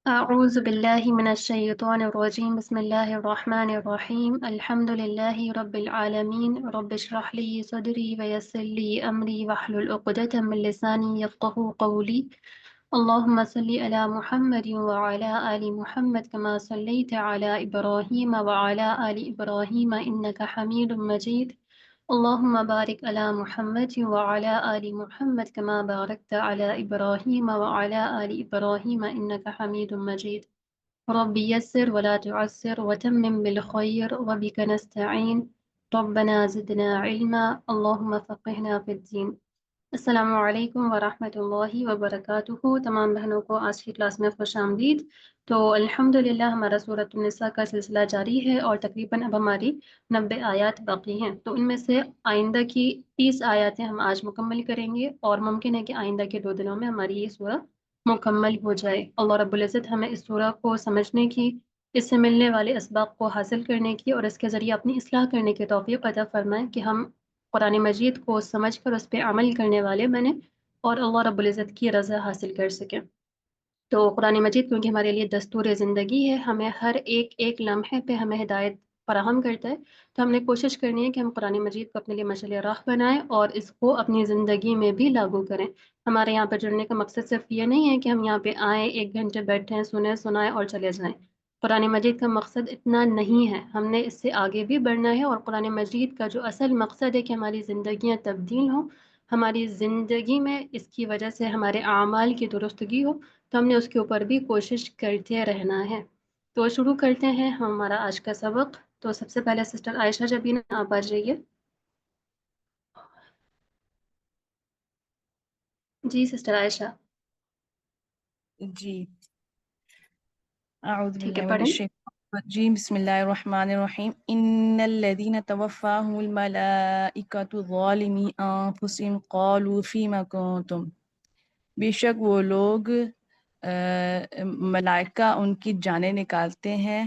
أعوذ بالله من الشيطان الرجيم بسم الله الرحمن الرحيم الحمد لله رب العالمين رب اشرح لي صدري ويسر لي أمري واحلل عقدة من لساني يفقهوا قولي اللهم صل على محمد وعلى آل محمد كما صليت على إبراهيم وعلى آل إبراهيم إنك حميد مجيد اللهم بارك على محمد وعلى آل محمد كما باركت على إبراهيم وعلى آل إبراهيم إنك حميد مجيد رب يسر ولا تعسر وتمم بالخير وبك نستعين ربنا زدنا علما اللهم فقهنا في الدين السلام علیکم ورحمۃ اللہ وبرکاتہ، تمام بہنوں کو آج کی کلاس میں خوش آمدید۔ تو الحمدللہ ہمارا سورۃ النساء کا سلسلہ جاری ہے اور تقریباً اب ہماری 90 آیات باقی ہیں، تو ان میں سے آئندہ کی 30 آیاتیں ہم آج مکمل کریں گے اور ممکن ہے کہ آئندہ کے 2 دنوں میں ہماری یہ سورہ مکمل ہو جائے۔ اللہ رب العزت ہمیں اس سورہ کو سمجھنے کی، اس سے ملنے والے اسباق کو حاصل کرنے کی اور اس کے ذریعے اپنی اصلاح کرنے کی توفیق عطا فرمائے کہ ہم قرآن مجید کو سمجھ کر اس پہ عمل کرنے والے بنیں اور اللہ رب العزت کی رضا حاصل کر سکیں۔ تو قرآن مجید کیونکہ ہمارے لیے دستور زندگی ہے، ہمیں ہر ایک ایک لمحے پہ ہمیں ہدایت فراہم کرتا ہے، تو ہم نے کوشش کرنی ہے کہ ہم قرآن مجید کو اپنے لیے مشعل راہ بنائیں اور اس کو اپنی زندگی میں بھی لاگو کریں۔ ہمارے یہاں پر جڑنے کا مقصد صرف یہ نہیں ہے کہ ہم یہاں پہ آئیں، 1 گھنٹے بیٹھیں، سنائیں اور چلے جائیں۔ قرآن مجید کا مقصد اتنا نہیں ہے، ہم نے اس سے آگے بھی بڑھنا ہے، اور قرآن مجید کا جو اصل مقصد ہے کہ ہماری زندگیاں تبدیل ہوں، ہماری زندگی میں اس کی وجہ سے ہمارے اعمال کی درستگی ہو، تو ہم نے اس کے اوپر بھی کوشش کرتے رہنا ہے۔ تو شروع کرتے ہیں ہمارا آج کا سبق۔ تو سب سے پہلے سسٹر عائشہ جبینہ آپ آ جائیے۔ جی سسٹر عائشہ، جی اعوذ ٹھیک ہے باللہ من پڑھیں۔ الشیطان الرجیم بسم اللہ الرحمن الرحیم ان الذین توفاهم الملائکۃ ظالمی انفسهم قالوا فیم کنتم، بے شک وہ لوگ ملائکہ ان کی جانیں نکالتے ہیں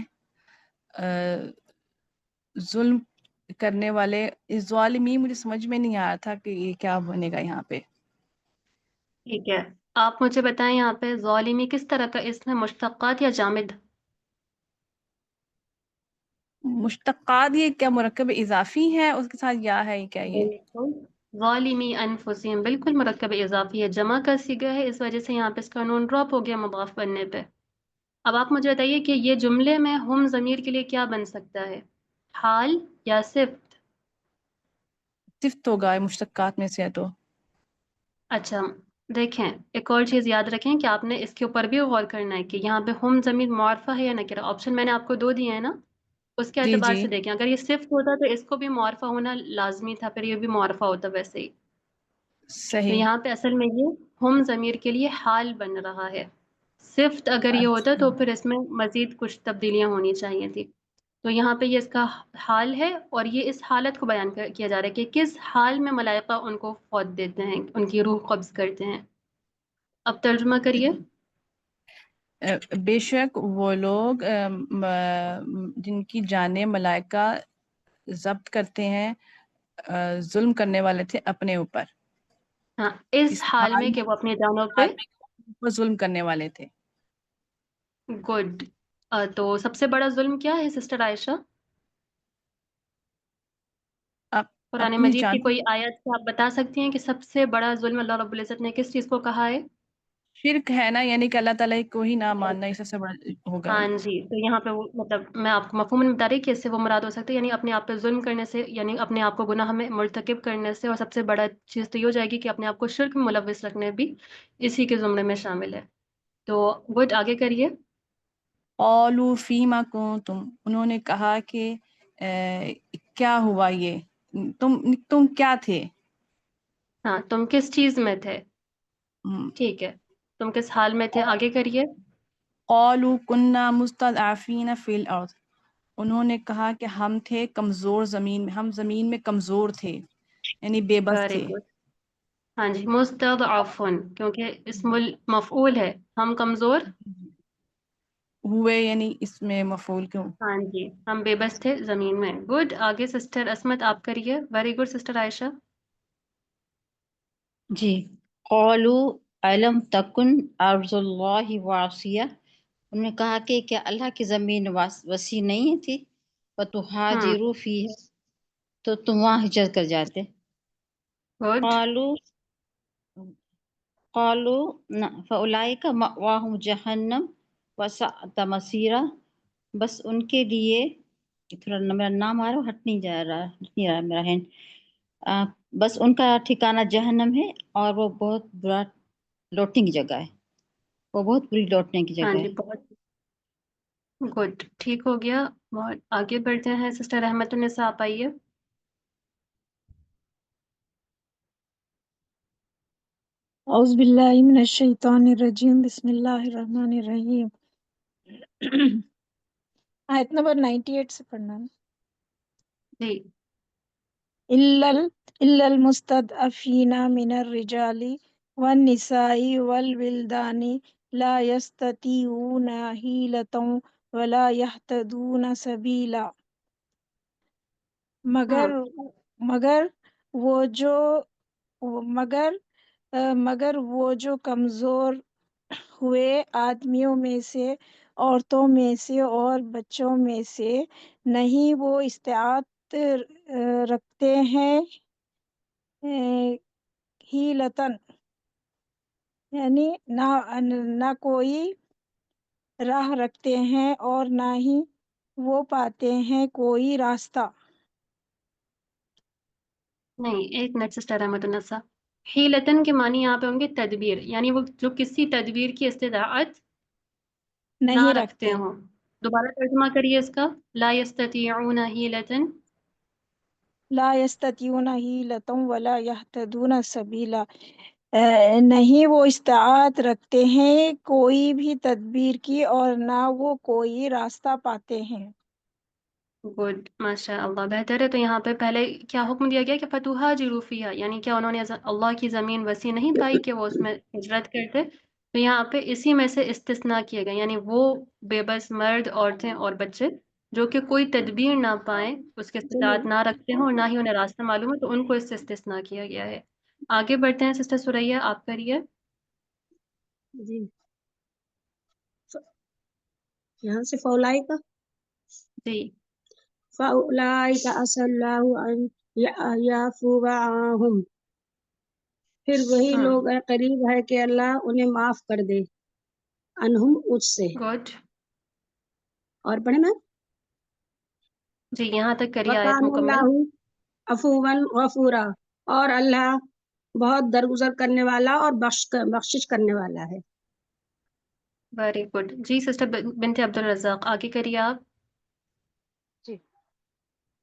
ظلم کرنے والے۔ اس ظالمی مجھے سمجھ میں نہیں آیا تھا کہ یہ کیا بنے گا یہاں پہ۔ ٹھیک ہے، آپ مجھے بتائیں یہاں پہ ظالمی کس طرح کا اسم ہے، مشتقات یا جامد؟ مشتقات یہ کیا مرکب اضافی ہے اس کے ساتھ یا ہے کیا یہ؟ بالکل، ظالمی انفسہم بالکل مرکب اضافی ہے، جمع کا صیغہ ہے، اس وجہ سے یہاں پہ اس کا نون ڈراپ ہو گیا مضاف بننے پہ۔ اب آپ مجھے بتائیے کہ یہ جملے میں ہم ضمیر کے لیے کیا بن سکتا ہے، حال یا صفت؟ صفت ہوگا مشتقات میں سے ہے تو۔ اچھا دیکھیں، ایک اور چیز یاد رکھیں کہ آپ نے اس کے اوپر بھی غور کرنا ہے کہ یہاں پہ ہم ضمیر معرفہ ہے یا نکرہ۔ آپشن میں نے آپ کو 2 دیے ہیں نا، اس کے جی اعتبار جی سے دیکھیں، اگر یہ صفت ہوتا تو اس کو بھی معرفہ ہونا لازمی تھا، پھر یہ بھی معرفہ ہوتا ویسے ہی۔ تو صحیح۔ یہاں پہ اصل میں یہ ہم ضمیر کے لیے حال بن رہا ہے، صفت اگر یہ ہوتا اچھا تو پھر اس میں مزید کچھ تبدیلیاں ہونی چاہیے تھی۔ تو یہاں پہ یہ اس کا حال ہے، اور یہ اس حالت کو بیان کیا جا رہا ہے کہ کس حال میں ملائکہ ان کو فوت دیتے ہیں، ان کی روح قبض کرتے ہیں۔ اب ترجمہ کریے۔ بے شک وہ لوگ جن کی جانیں ملائکہ ضبط کرتے ہیں ظلم کرنے والے تھے اپنے اوپر، ہاں، اس اس حال حال میں کہ میں وہ اپنی جانوں پہ حال میں اپنے اوپر ظلم کرنے والے تھے۔ گڈ۔ تو سب سے بڑا ظلم کیا ہے سسٹر عائشہ؟ قرآن اپنی مجید کی جان، کوئی آیت سے آپ بتا سکتی ہیں کہ سب سے بڑا ظلم اللہ رب العزت نے کس چیز کو کہا ہے؟ شرک ہے نا، یعنی کہ اللہ تعالیٰ کو ہی نہ ماننا، یہ سب سے بڑا ہوگا۔ ہاں جی، تو یہاں پہ وہ مطلب میں آپ کو مفہوم بتا رہی کہ اس سے وہ مراد ہو سکتی ہے، یعنی اپنے آپ پہ ظلم کرنے سے، یعنی اپنے آپ کو گناہ میں مرتکب کرنے سے، اور سب سے بڑا چیز تو یہ ہو جائے گی کہ اپنے آپ کو شرک میں ملوث رکھنے بھی اسی کے زمرے میں شامل ہے۔ تو گڈ، آگے کریے۔ قالوا فیما کنتم، انہوں نے کہا کہ کیا ہوا یہ، تم کیا تھے؟ ہاں، تم کس چیز میں تھے، ٹھیک ہے، تم کس حال میں تھے، آگے کریے۔ قالوا كنا مستضعفين في الارض، انہوں نے کہا کہ ہم تھے کمزور زمین میں، ہم زمین میں کمزور تھے، یعنی بے بس ویری تھے۔ گڈ، ہاں جی، مستضعفن کیونکہ اسم المفعول ہے، ہم کمزور، ہوئے یعنی اس میں مفعول کیوں؟ ہاں جی، ہم بے بس تھے زمین میں۔ گڈ، آگے سسٹر عصمت آپ کریے۔ ویری گڈ سسٹر عائشہ۔ جی، قالوا ألم تكن أرض الله واسعة، انہوں نے کہا کہ کیا اللہ کی زمین وسیع نہیں تھی فتہاجروا فیہا، تو تم وہاں ہجرت کر جاتے. گڈ. قالوا فاولئک مأواہم جہنم وساءت مصیرا، بس ان کے لیے، تھوڑا میرا نام آ رہا ہٹ نہیں جا رہا، نہیں آ رہا میرا ہینڈ، بس ان کا ٹھکانہ جہنم ہے اور وہ بہت برا لوٹنے کی جگہ ہے، وہ بہت بری لوٹنے کی ہاں جگہ جی، ہے. بہت گڈ. ٹھیک ہو گیا. بہت آگے بڑھتے ہیں. سسٹر رحمت النساء آپ آئیے. اعوذ باللہ من الشیطان الرجیم، بسم اللہ الرحمن الرحیم. آیت نمبر 98 سے پڑھنا ہے. جی. الا المستضعفین من الرجال والنساء والولدان لا يستطيعون حیلۃ ولا يهتدون سبیلا، مگر وہ جو کمزور ہوئے آدمیوں میں سے، عورتوں میں سے اور بچوں میں سے نہیں وہ استطاعت رکھتے ہیں حیلتن، یعنی نہ کوئی راہ رکھتے ہیں اور نہ ہی وہ پاتے ہیں کوئی راستہ. نہیں، ایک منٹ سسٹر رحمت النساء. حیلتن کے معنی یہاں پہ ہوں گے تدبیر، یعنی وہ جو کسی تدبیر کی استطاعت نہ نہیں رکھتے رکھتے. ہوں. دوبارہ ترجمہ کریے اس کا. لا یستطیعون حیلتن. لا یستطیعون حیلۃ ولا یہتدون سبیلا، نہیں وہ استطاعت رکھتے ہیں کوئی بھی تدبیر کی اور نہ وہ کوئی راستہ پاتے ہیں. گڈ، ماشاء اللہ، بہتر ہے. تو یہاں پہ پہلے کیا حکم دیا گیا کہ فتوہاجروا فیہا، یعنی کیا انہوں نے اللہ کی زمین وسیع نہیں پائی کہ وہ اس میں ہجرت کرتے. تو یہاں پہ اسی میں سے استثناء کیے گئے، یعنی وہ بے بس مرد، عورتیں اور بچے جو کہ کوئی تدبیر نہ پائیں، اس کے استطاعت نہ رکھتے ہوں اور نہ ہی انہیں راستہ معلوم ہے، تو ان کو اس سے استثناء کیا گیا ہے. آگے بڑھتے ہیں. سسٹر سریہ آپ کریے. جی، یہاں سے فولائی کا جی. فَأُولَئِكَ عَسَى اللَّهُ أَن يَعْفُوَ عَنْهُمْ، پھر وہی لوگ قریب ہے کہ اللہ انہیں معاف کر دے. انہم، اس سے. گڈ. اور پڑھیں نا. جی، یہاں تک کریے آیت وَكَانَ مکمل. اللَّهُ عَفُوًّا غَفُورًا، اور اللہ بہت درگزر کرنے والا اور بخشش کرنے والا ہے. Very good. جی سسٹر بنت عبدالرزاق آگے کریے آپ. جی.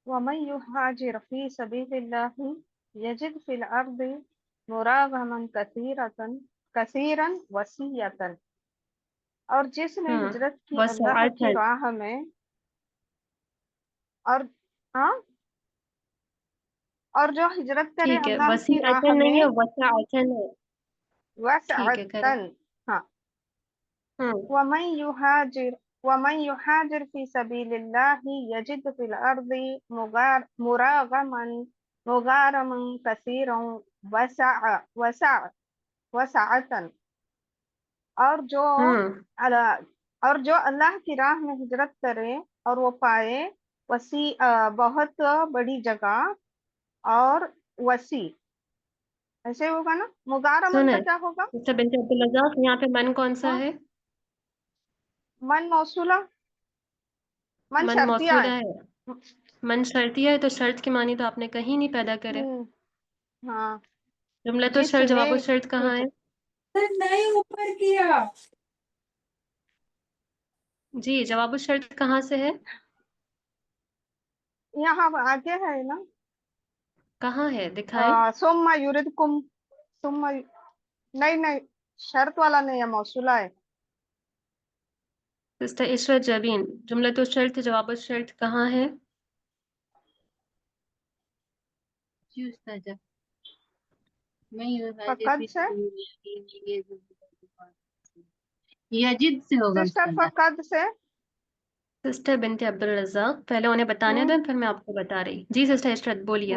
وَمَن يُهَاجِرْ فِي سَبِيلِ اللَّهِ يَجِدْ فِي الْأَرْضِ مُرَاغَمًا كَثِيرًا وَسِعَةً، اور جس نے ہجرت کی اللہ کی وسعتن. راہ میں، اور ہاں، اور جو ہجرت کرے ٹھیک ہے، اللہ کی راہ وسیعتن میں، نہیں ہے، وسعتن ہے. ٹھیک ہے، کریں. وسعتن، ہاں. وَمَن يُهَاجِرْ فِي سَبِيلِ اللَّهِ يَجِدْ فِي الْأَرْضِ مُغَارَمًا كَثِيرًا وَسَعَةً، اور جو اللہ کی راہ میں ہجرت کرے اور وہ پائے وسیع، بہت بڑی جگہ اور وسیع. ایسے ہوگا نا. مغارمن کا سنیں کیا ہوگا؟ سسٹر بنت عبدالرزاق، یہاں پہ من کون سا ہاں، ہے؟ من موصولہ، من من شرطیہ موصولہ ہے. ہے. من شرطیہ ہے، تو شرط کے معنی تو آپ نے کہیں نہیں پیدا کرے. ہاں. جملۃ جس الشرط، نے جواب الشرط کہاں ہے؟ نہیں اوپر کیا. جی، جواب الشرط کہاں سے ہے؟ یہاں آگے ہے نا. کہاں ہے دکھائیں. ثم یردکم، ثم، نہیں، شرط والا نہیں ہے، موصولہ ہے. سسٹر عشرت جبین، جملۃ الشرط جواب الشرط کہاں ہے؟ جی استاذہ، فقد سے، یجد سے ہوگا سسٹر استاذہ. فقد سے. سسٹر بنت عبدالرزاق، پہلے انہیں بتانے دیں پھر میں آپ کو بتا رہی. جی سسٹر عشرت بولیے.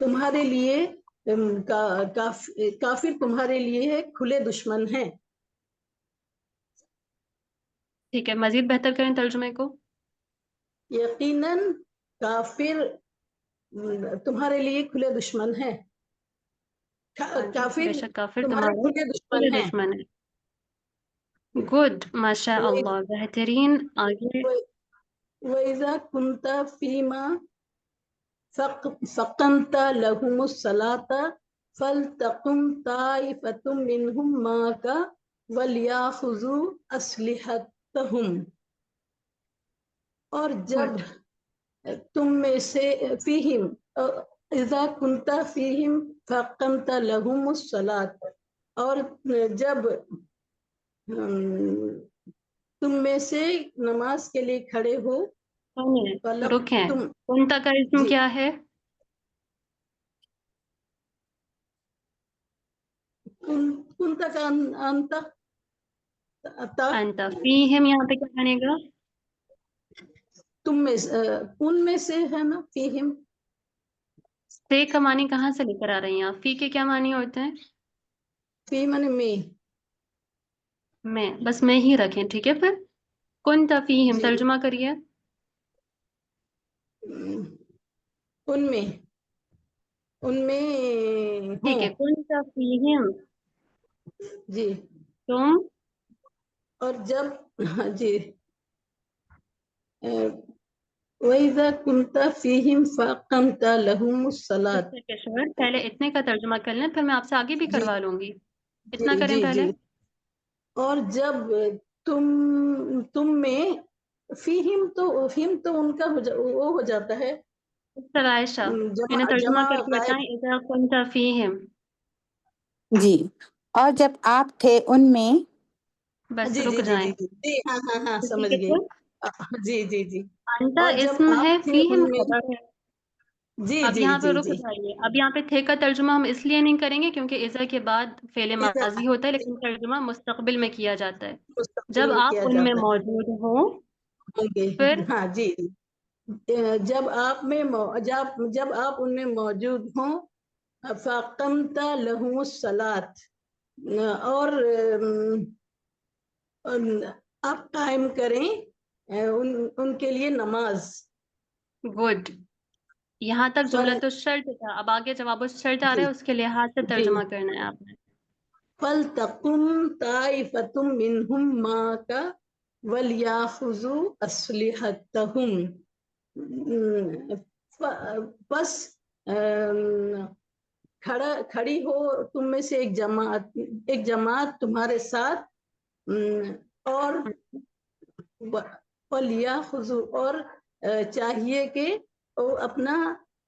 تمہارے لیے کافر تمہارے لیے ہے کھلے دشمن ہیں. ٹھیک ہے، مزید بہتر کریں ترجمے کو. یقیناً کافر تمہارے لیے کھلے دشمن ہیں. ہاں جی، کافر بے شک کافر تمہارے تمہارے کھلے دشمن کھلے ہیں. دشمن ہے. گڈ، ماشاء اللہ، بہترین. آگے. وَإِذَا كُنْتَ فِيمَا فَقَمْتَ لَهُمُ الصَّلَاةَ فَلْتَقُمْ طَائِفَةٌ مِّنْهُمْ مَعَكَ وَلْيَأْخُذُوا أَسْلِحَتَهُمْ. اور جب گڈ. تم میں سے فیہم اذا کنت فیہم فاقمت لہم الصلاۃ، اور جب تم میں سے نماز کے لیے کھڑے ہو. رکیں، تم کنتا کا اسم جی کیا ہے؟ کنت کا انت انت. فیہم یہاں پہ کیا بنے گا؟ تم میں ان میں سے ہے نا فیہم. سے کا معنی کہاں سے لے کر آ رہی ہیں آپ؟ فی کے کیا معنی ہوتے ہیں؟ فی من میں. بس میں ہی رکھیں، ٹھیک ہے. پھر کنت فیہم جی ترجمہ کریے. ان میں ٹھیک ہوں. ہے، کنت فیہم. جی. تم. اور جب جی وَإِذَا كُنْتَ فِيهِمْ فَأَقَمْتَ لَهُمُ الصَّلَاةَ. کشور پہلے اتنے کا ترجمہ کر لیں، پھر میں آپ سے آگے بھی جی کروا لوں گی. اتنا جی کریں جی پہلے. جی. اور جب تم میں فیہم تو ان کا وہ ہو جاتا ہے مستر عائشہ، انہیں ترجمہ جمع کر کے غائب. بتائیں. اذا کنت فیہم. جی، اور جب آپ تھے ان میں. بس جی رک جی جی جائیں. جی جی جی ہاں ٹھیک سمجھ ہے. گئی. پھر جی جی جی. انتا اور جب اسم آپ ہے، تھے فیہم ان میں. خبر ہے. جی اب جی یہاں پہ جی رک جی. جائیے. اب یہاں پہ تھے کا ترجمہ ہم اس لیے نہیں کریں گے کیونکہ اذا کے بعد فعل ماضی ہوتا ہے، لیکن ترجمہ مستقبل میں کیا جاتا ہے. مستقبل جب میں آپ کیا ان میں جاتا موجود ہوں ہوں گے. پھر ہاں جی. جب آپ ان میں موجود ہوں فَأَقَمْتَ لَهُمُ الصَّلَاةَ، اور آپ قائم کریں ان کے لیے نماز. گڈ. یہاں تک جملہ فل تو شرط تھا، اب آگے جواب الشرط آ رہا جی ہے، اس کے لحاظ سے جی. ترجمہ کرنا ہے آپ نے. فَلْتَقُمْ طَائِفَةٌ مِّنْهُمْ مَعَكَ وَلْيَأْخُذُوا أَسْلِحَتَهُمْ. بس کھڑی ہو تم میں سے ایک جماعت تمہارے ساتھ، اور وَلْيَأْخُذُوا، اور چاہیے کہ وہ اپنا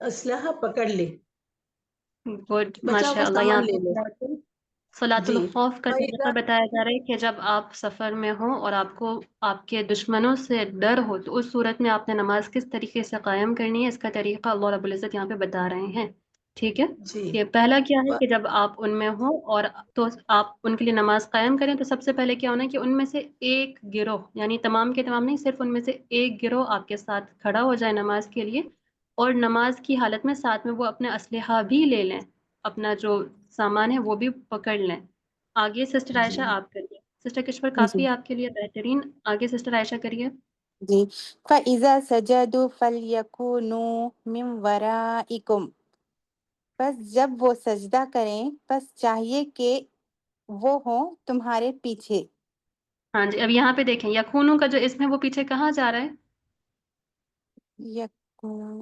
اسلحہ پکڑ لے، گڈ، بچاؤ ماشاء کا اللہ. یہاں سامان لے لے. پہ صلاۃ جی. الخوف کا طریقہ بتایا جا رہا ہے کہ جب آپ سفر میں ہوں اور آپ کو آپ کے دشمنوں سے ڈر ہو تو اس صورت میں آپ نے نماز کس طریقے سے قائم کرنی ہے، اس کا طریقہ اللہ رب العزت یہاں پہ بتا رہے ہیں. ٹھیک ہے. جی. یہ پہلا کیا ہے کہ جب آپ ان میں ہوں اور تو آپ ان کے لیے نماز قائم کریں تو سب سے پہلے کیا ہونا ہے کہ ان میں سے ایک گروہ، یعنی تمام کے تمام نہیں، صرف ان میں سے ایک گروہ آپ کے ساتھ کھڑا ہو جائے نماز کے لیے، اور نماز کی حالت میں ساتھ میں وہ اپنے اسلحہ بھی لے لیں، اپنا جو سامان ہے وہ بھی پکڑ لیں. آگے سسٹر عائشہ جی. آپ کریے. سسٹر کشور جی کافی آپ کے لیے بہترین. آگے سسٹر عائشہ کریے. جی. فَإِذَا سَجَدُوا فَلْيَكُونُوا مِنْ وَرَائِكُمْ. بس جب وہ سجدہ کریں بس چاہیے کہ وہ ہوں تمہارے پیچھے. ہاں جی. اب یہاں پہ دیکھیں یخونوں کا جو اسم ہے وہ پیچھے کہاں جا رہا ہے؟ یکون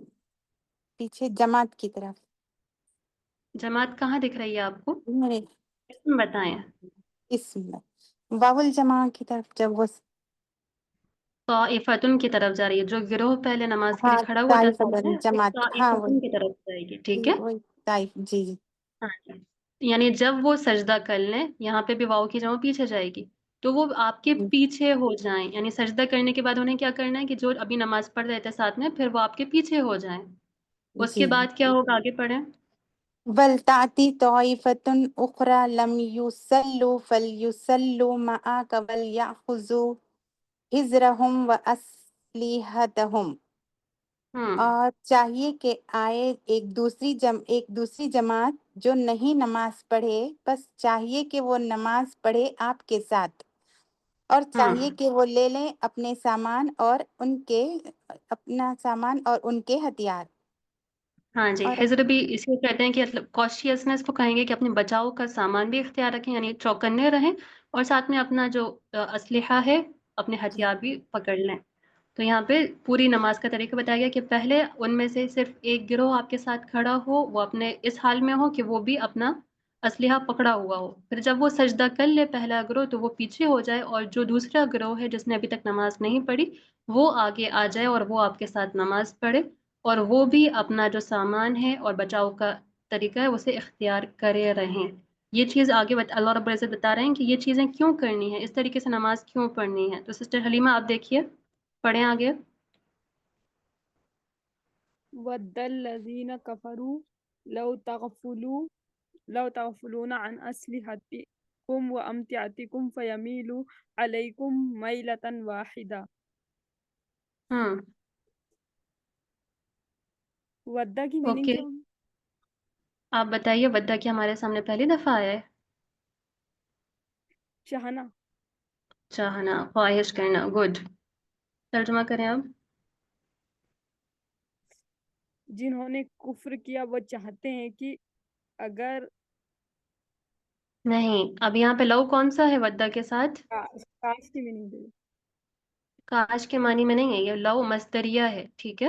پیچھے جماعت کی طرف. جماعت کہاں دکھ رہی ہے آپ کو؟ میرے اسم بتائیں. اسم میں واو الجماع کی طرف جب وہ. طائفتن کی طرف جا رہی ہے، جو گروہ پہلے نماز کے ہاں لیے کھڑا ہوا جاتا ہے طائفتن وہ جماعت، ہاں وہی طائفتن کی طرف جائے گی. ٹھیک ہے. وہی طائف. جی جی. ہاں جی. یعنی جب وہ سجدہ کر لیں، یہاں پہ بھی واؤ کی جمع پیچھے جائے گی، تو وہ آپ کے پیچھے ہو جائیں. یعنی سجدہ کرنے کے بعد انہیں کیا کرنا ہے کہ جو ابھی نماز پڑھ رہے تھے ساتھ میں، پھر وہ آپ کے پیچھے ہو جائیں. اس کے جی. بعد کیا ہوگا؟ آگے پڑھیں. وَلْتَأْتِ طَائِفَةٌ أُخْرَى لَمْ يُصَلُّوا فَلْيُصَلُّوا مَعَكَ وَلْيَأْخُذُوا حِذْرَهُمْ وَأَسْلِحَتَهُمْ. اور چاہیے کہ آئے ایک دوسری جماعت جو نہیں نماز پڑھے، بس چاہیے کہ وہ نماز پڑھے آپ کے ساتھ، اور چاہیے کہ وہ لے لیں اپنا سامان اور ان کے ہتھیار. ہاں جی، اور حضر بھی اسے کہتے ہیں کہ کاشیسنس کو کہیں گے کہ اپنے بچاؤ کا سامان بھی اختیار رکھیں، یعنی چوکنے رہیں، اور ساتھ میں اپنا جو اسلحہ ہے، اپنے ہتھیار بھی پکڑ لیں. تو یہاں پہ پوری نماز کا طریقہ بتایا گیا کہ پہلے ان میں سے صرف ایک گروہ آپ کے ساتھ کھڑا ہو، وہ اپنے اس حال میں ہو کہ وہ بھی اپنا اسلحہ پکڑا ہوا ہو. پھر جب وہ سجدہ کر لے پہلا گروہ تو وہ پیچھے ہو جائے، اور جو دوسرا گروہ ہے جس نے ابھی تک نماز نہیں پڑھی وہ آگے آ جائے اور وہ آپ کے ساتھ نماز پڑھے، اور وہ بھی اپنا جو سامان ہے اور بچاؤ کا طریقہ ہے اسے اختیار کرے رہیں. یہ چیز آگے اللہ رب العزت بتا رہے ہیں کہ یہ چیزیں کیوں کرنی ہے، اس طریقے سے نماز کیوں پڑھنی ہے. تو سسٹر حلیمہ آپ دیکھیے، پڑھیں آگے. وَدَّ الَّذِينَ كَفَرُوا لَوْ تَغْفُلُونَ عَنْ أَسْلِحَتِكُمْ وَأَمْتِعَتِكُمْ فَيَمِيلُوا عَلَيْكُمْ مَيْلَةً وَاحِدَةً. ودّا کی میننگ اوکے، کیا ہوگی؟ آپ بتائیے. ودہ کیا ہمارے سامنے پہلی دفعہ آیا ہے؟ چاہنا. چاہنا، خواہش کرنا. گڈ. ترجمہ کریں آپ. جنہوں نے کفر کیا وہ چاہتے ہیں کہ اگر نہیں، اب یہاں پہ لو کون سا ہے ودہ کے ساتھ؟ کاش کی میننگ دے. کاش کے معنی میں نہیں ہے، یہ لو مصدریہ ہے، ٹھیک ہے.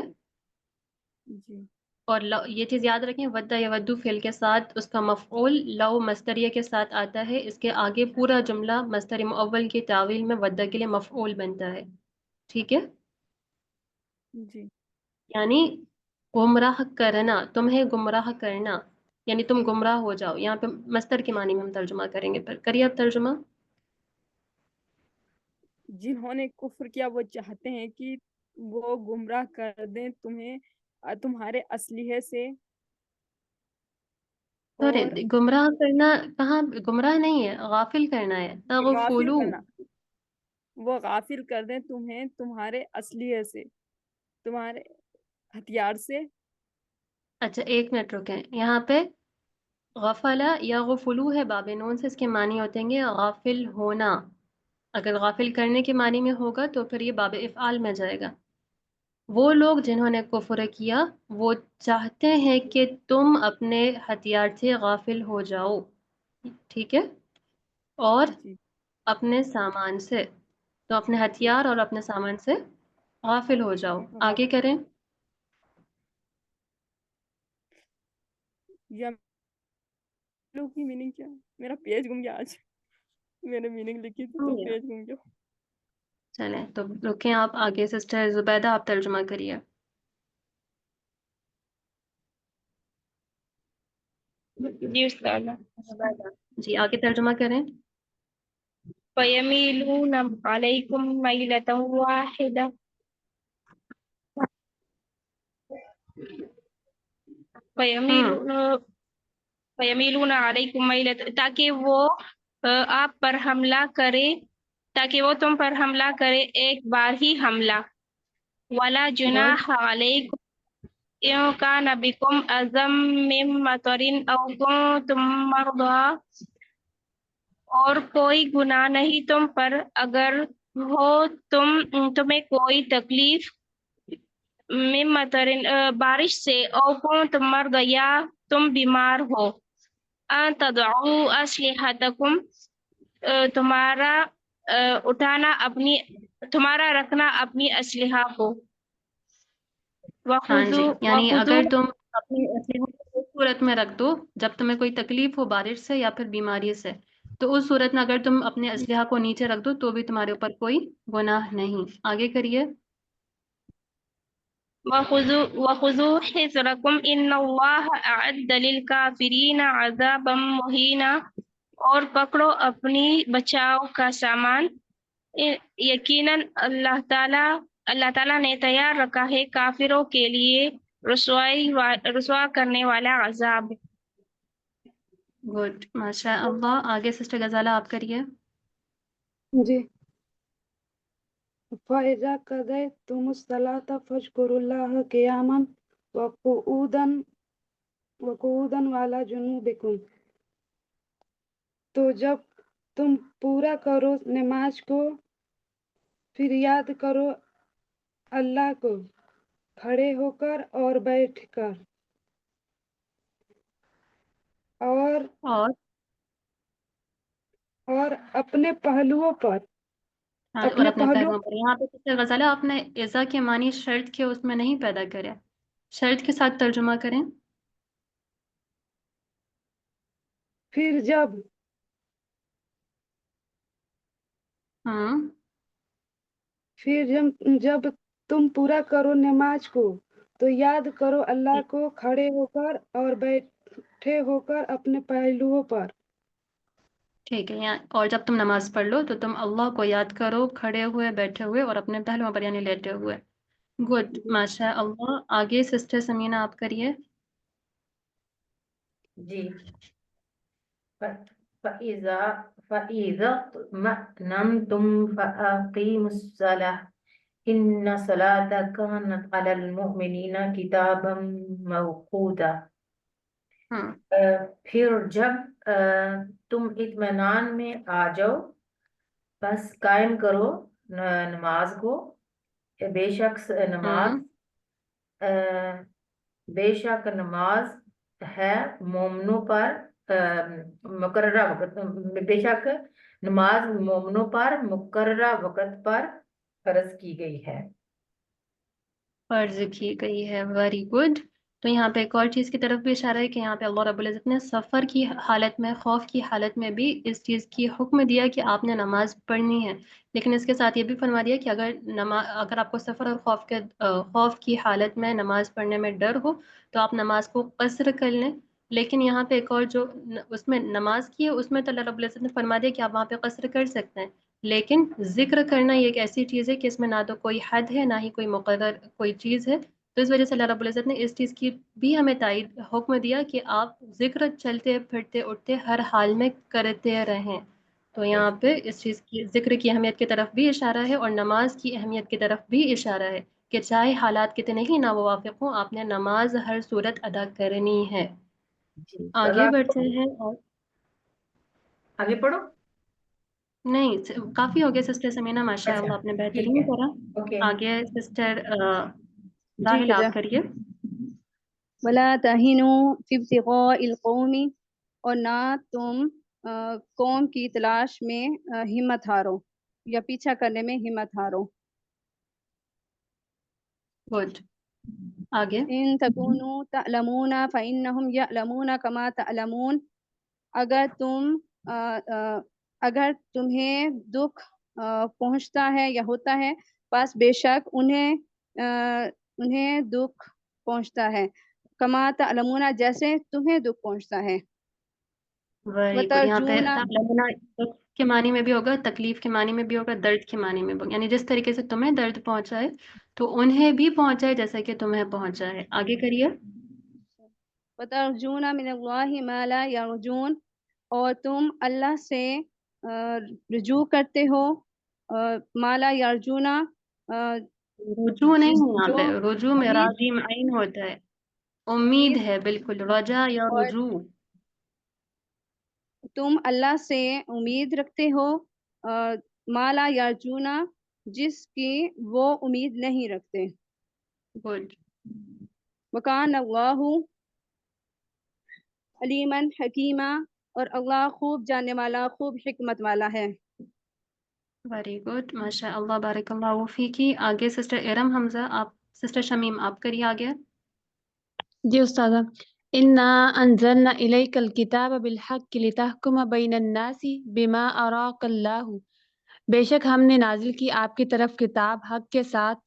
جی. اور یہ چیز یاد رکھیں، ودہ یا ودو فعل کے ساتھ اس کا مفعول لو مصدریہ کے ساتھ آتا ہے. اس کے آگے پورا جملہ مصدر مؤول کی تعویل میں ودہ کے لیے مفعول بنتا ہے، ٹھیک ہے. جی. یعنی گمراہ کرنا، تمہیں گمراہ کرنا، یعنی تم گمراہ ہو جاؤ. یہاں پہ مصدر کے معنی میں ہم ترجمہ کریں گے. پھر کریے اب ترجمہ. جنہوں نے کفر کیا وہ چاہتے ہیں کہ وہ گمراہ کر دیں تمہیں تمہارے اسلحے سے. سورے، اور گمراہ کرنا کہاں؟ گمراہ نہیں ہے، غافل کرنا ہے. غافل تغفلو. کرنا، وہ غافل کر دیں تمہیں تمہارے اسلحے سے، تمہارے ہتھیار سے. اچھا ایک منٹ رکیں یہاں پہ. غفلا یا غفلو ہے باب نون سے، اس کے معنی ہوتے ہیں غافل ہونا. اگر غافل کرنے کے معنی میں ہوگا تو پھر یہ باب افعال میں جائے گا. وہ لوگ جنہوں نے کفر کیا وہ چاہتے ہیں کہ تم اپنے ہتھیار سے غافل ہو جاؤ، ٹھیک ہے، اور جی. اپنے سامان سے. تو اپنے ہتھیار اور اپنے سامان سے غافل ہو جاؤ. آگے کریں. یا لوگ کی میننگ کیا ہے؟ میرا پیج گم گیا آج. میں نے میننگ لکھی تھی تو پیج گم گیا. چلیں تو رکیں آپ. آگے سسٹر زبیدہ آپ ترجمہ کریے. جی استاد. جی آگے ترجمہ کریں. فَيَمِيلُونَ عَلَيْكُمْ مَيْلَةً وَاحِدَةً. فَيَمِيلُونَ عَلَيْكُمْ مَيْلَةً، تاکہ وہ تم پر حملہ کرے ایک بار ہی حملہ. وَلَا جُنَاحَ عَلَيْكُمْ إِن كَانَ بِكُمْ أَذًى مِّن مَطَرٍ أَوْ كُنتُم مَّرْضَىٰ، اور کوئی گناہ نہیں تم پر اگر ہو تمہیں کوئی تکلیف من مطرٍ بارش سے، او کنتم مرضى یا تم بیمار ہو. ان تضعوا اسلحتکم، تمہارا رکھنا اپنی اسلحہ کو. ہاں جی، یعنی وخذوا اگر تم اپنے اسلحے کو اس صورت میں رکھ دو جب تمہیں کوئی تکلیف ہو بارش سے یا پھر بیماری سے، تو اس صورت میں اگر تم اپنے اسلحہ کو نیچے رکھ دو تو بھی تمہارے اوپر کوئی گناہ نہیں. آگے کریے. وخذوا حذرکم ان اللہ اعد للکافرین عذابا مہینا، اور پکڑو اپنی بچاؤ کا سامان، یقیناً اللہ تعالیٰ نے تیار رکھا ہے کافروں کے لیے رسوا کرنے والا عذاب. گڈ، ماشاء اللہ. آگے سسٹر غزالہ آپ کریے. جی. فَإِذَا قَضَيْتُمُ الصَّلَاةَ فَاذْكُرُوا اللَّهَ قِيَامًا وَقُعُودًا وَعَلَى جُنُوبِكُمْ، تو جب تم پورا کرو نماز کو پھر یاد کرو اللہ کو کھڑے ہو کر اور بیٹھ کر اور اپنے پہلوؤں پر اور اپنے پہلوؤں پر یہاں پہ سسٹر غزالہ آپ نے اذا کے معنی شرط کے اس میں نہیں پیدا کرے، شرط کے ساتھ ترجمہ کریں. پھر جب تم پورا کرو نماز کو تو یاد کرو اللہ کو کھڑے ہو کر اور بیٹھے ہو کر اپنے پہلوؤں پر. ٹھیک ہے، اور جب تم نماز پڑھ لو تو تم اللہ کو یاد کرو کھڑے ہوئے، بیٹھے ہوئے اور اپنے پہلوؤں پر یعنی لیٹے ہوئے. گڈ، ماشاء اللہ. آگے سسٹر سمینہ آپ کریے. جی. فَإِذَا اطْمَأْنَنْتُمْ فَأَقِيمُوا الصَّلَاةَ إِنَّ الصَّلَاةَ كَانَتْ عَلَى الْمُؤْمِنِينَ كِتَابًا مَوْقُوتًا. پھر جب تم اطمینان میں آ جاؤ بس قائم کرو نماز کو، بے شک نماز ہے مومنوں پر مقررہ وقت، بے شک نماز مومنوں پر مقررہ وقت پر فرض کی گئی ہے. Very good. تو یہاں پہ ایک اور چیز کی طرف بھی اشارہ ہے کہ یہاں پہ اللہ رب العزت نے سفر کی حالت میں، خوف کی حالت میں بھی اس چیز کی حکم دیا کہ آپ نے نماز پڑھنی ہے، لیکن اس کے ساتھ یہ بھی فرما دیا کہ اگر آپ کو سفر اور خوف کی حالت میں نماز پڑھنے میں ڈر ہو تو آپ نماز کو قصر کر لیں. لیکن یہاں پہ ایک اور جو اس میں نماز کی ہے اس میں تو اللہ رب العزت نے فرما دیا کہ آپ وہاں پہ قصر کر سکتے ہیں، لیکن ذکر کرنا یہ ایک ایسی چیز ہے کہ اس میں نہ تو کوئی حد ہے نہ ہی کوئی مقرر کوئی چیز ہے. تو اس وجہ سے اللہ رب العزت نے اس چیز کی بھی ہمیں تائید حکم دیا کہ آپ ذکر چلتے پھرتے اٹھتے ہر حال میں کرتے رہیں. تو یہاں پہ اس چیز کی ذکر کی اہمیت کی طرف بھی اشارہ ہے اور نماز کی اہمیت کی طرف بھی اشارہ ہے کہ چاہے حالات کتنے ہی ناموافق ہوں آپ نے نماز ہر صورت ادا کرنی ہے. آگے بڑھتے ہیں اور آگے پڑھو. نہیں کافی ہو گیا سسٹر سمینہ، ماشاء اللہ آپ نے بہترین کرا. آگے سسٹر راحل آپ کریے. وَلَا تَهِنُوا فِي ابْتِغَاءِ الْقَوْمِ، اور نہ تم قوم کی تلاش میں ہمت ہارو یا پیچھا کرنے میں ہمت ہارو. گڈ. آگے. إِن تَكُونُوا تَعْلَمُونَ فَإِنَّهُمْ يَعْلَمُونَ كَمَا تَعْلَمُونَ، اگر تمہیں دکھ پہنچتا ہے یا ہوتا ہے بس بے شک انہیں دکھ پہنچتا ہے، کما تعلمون جیسے تمہیں دکھ پہنچتا ہے. یہاں پہ دکھ کے معنی میں بھی ہوگا، تکلیف کے معنی میں بھی ہوگا، درد کے معنی میں بھی ہوگا، یعنی جس طریقے سے تمہیں درد پہنچائے تو انہیں بھی پہنچائے جیسا کہ تمہیں پہنچا ہے. آگے کریے. وَتَرْجُونَ مِنَ اللَّهِ مَا لَا يَرْجُونَ، اور تم اللہ سے رجوع کرتے ہو ما لا یرجون، رجوع نہیں ہے یہاں پہ، رجوع میں راضی عین ہوتا ہے، امید ہے. بالکل رجا یا رجوع. تم اللہ سے امید رکھتے ہو ما لا یرجون، جس کی وہ امید نہیں رکھتے. گڈ. وَكَانَ اللَّهُ عَلِيمًا حَكِيمًا، اور اللہ خوب جاننے والا، خوب حکمت والا ہے. ویری گڈ، ماشاء اللہ، بارک اللہ فیکی. آگے سسٹر ارم حمزہ آپ، سسٹر شمیم آپ کریے آگے. جی استاذہ. انا انزلنا الیک الکتاب بالحق لتحکم بین الناس بما اراک اللہ، بے شک ہم نے نازل کی آپ کی طرف کتاب حق کے ساتھ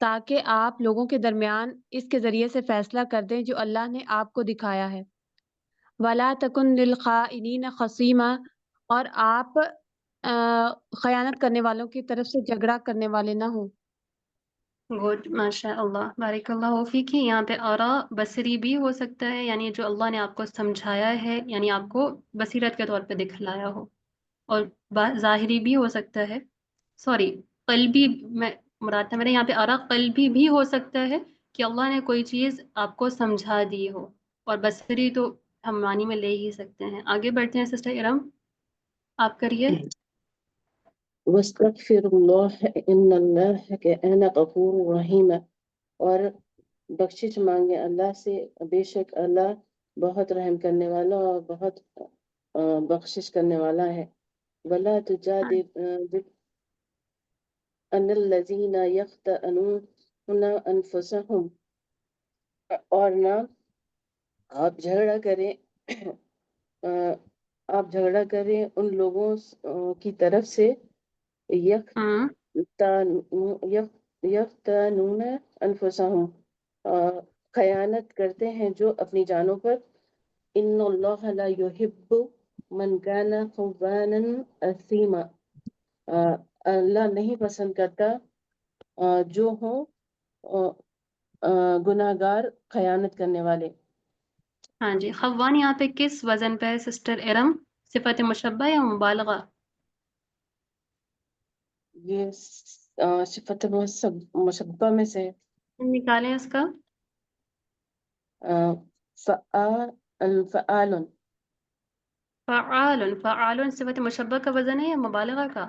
تاکہ آپ لوگوں کے درمیان اس کے ذریعے سے فیصلہ کر دیں جو اللہ نے آپ کو دکھایا ہے. ولا تکن للخائنین خصیما، اور آپ خیانت کرنے والوں کی طرف سے جھگڑا کرنے والے نہ ہوں. گڈ، ماشاء اللہ، بارک اللہ فیکی. یہاں پہ آرا بصری بھی ہو سکتا ہے، یعنی جو اللہ نے آپ کو سمجھایا ہے، یعنی آپ کو بصیرت کے طور پہ دکھلایا ہو، اور ظاہری بھی ہو سکتا ہے، سوری قلبی میں مراد ہے میرے یہاں پہ آرا قلبی بھی ہو سکتا ہے کہ اللہ نے کوئی چیز آپ کو سمجھا دی ہو، اور بصری تو ہم معنی میں لے ہی سکتے ہیں. آگے بڑھتے ہیں سسٹر ارم، آپ کریے. واستغفر اللہ ان اللہ کان غفور رحیم، اور بخشش مانگے اللہ سے، بے شک اللہ بہت رحم کرنے والا اور بہت بخشش کرنے والا ہے. ولا تجادل ان الذین یختانون انفسهم، اور نہ آپ جھگڑا کریں آپ جھگڑا کریں ان لوگوں کی طرف سے یختانون انفسهم، خیانت کرتے ہیں جو اپنی جانوں پر. ان اللہ لا یحب من کان خوانا اثیما، اللہ نہیں پسند کرتا جو ہوں گناہ گار خیانت کرنے والے. ہاں جی، خوان یہاں پہ کس وزن پہ ہے سسٹر ارم؟ صفت مشبہ یا مبالغہ؟ یہ صفت مشبہ میں سے نکالیں اس کا. فعال. فعال صفت مشبہ کا وزن ہے یا مبالغہ کا؟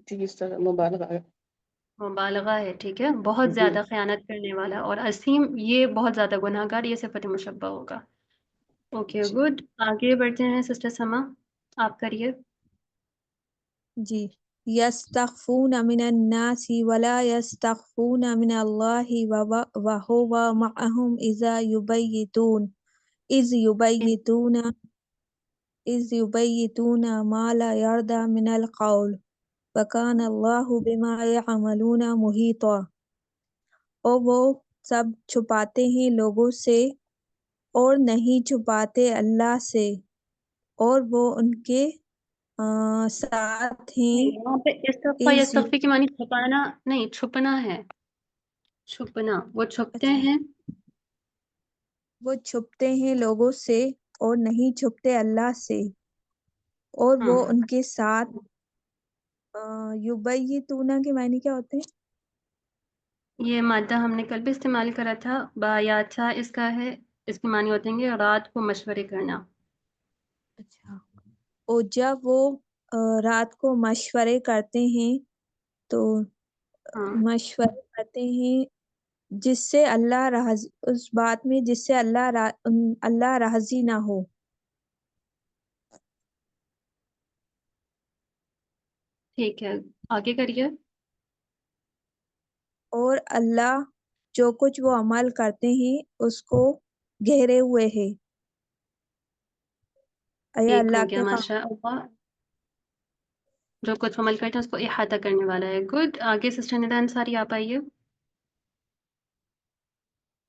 جی اس طرح مبالغہ ہے. مبالغہ ہے، ٹھیک ہے. بہت زیادہ خیانت کرنے والا، اور اسیم یہ بہت زیادہ گناہ گار، یہ صفت مشبہ ہوگا. Okay good. آگے بڑھتے ہیں سسٹر سما، آپ کریے. جی. یستخفون من الناس ولا یستخفون من اللہ وهو معهم إذ يبيتون ما لا يرضى من القول وكان الله بما يعملون محيطا. اور وہ سب چھپاتے ہیں لوگوں سے اور نہیں چھپاتے اللہ سے، اور وہ ان کے ساتھ ہیں. یہاں پہ استغفا یا استغفی کی معنی چھپانا نہیں، چھپنا ہے. چھپنا، وہ چھپتے ہیں. وہ چھپتے ہیں لوگوں سے اور نہیں چھپتے اللہ سے، اور وہ ان کے ساتھ. یبیتون کے معنی کیا ہوتے ہیں؟ یہ مادہ ہم نے کل بھی استعمال کرا تھا، بایاتا اس کا ہے. اس کے معنی ہوتے ہیں رات کو مشورے کرنا. اچھا. اور جب وہ رات کو مشورے کرتے ہیں تو مشورے کرتے ہیں جس سے اللہ راضی، اس بات میں جس سے اللہ راضی نہ ہو. ٹھیک ہے، آگے کریے. اور اللہ جو کچھ وہ عمل کرتے ہیں اس کو گھیرے ہوئے ہے. ٹھیک ہو گیا، ماشاء اللہ. جو کچھ عمل کرتے ہیں اس کو احاطہ کرنے والا ہے. گڈ. آگے سسٹر ندا انصاری آپ آئیے.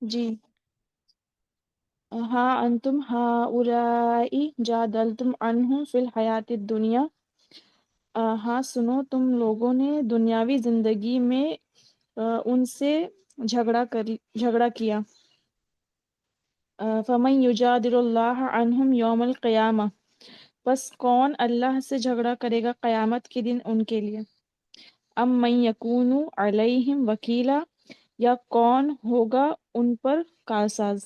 جی. ہاں انتم ہؤلائی جادلتم عنہم فی الحیات الدنیا، ہاں سنو تم لوگوں نے دنیاوی زندگی میں ان سے جھگڑا کیا. فمن یجادل اللہ عنہم یوم القیامہ، پس کون اللہ سے جھگڑا کرے گا قیامت کے دن ان کے لیے. ام من یکون علیہم وکیلا، یا کون ہوگا ان پر کارساز.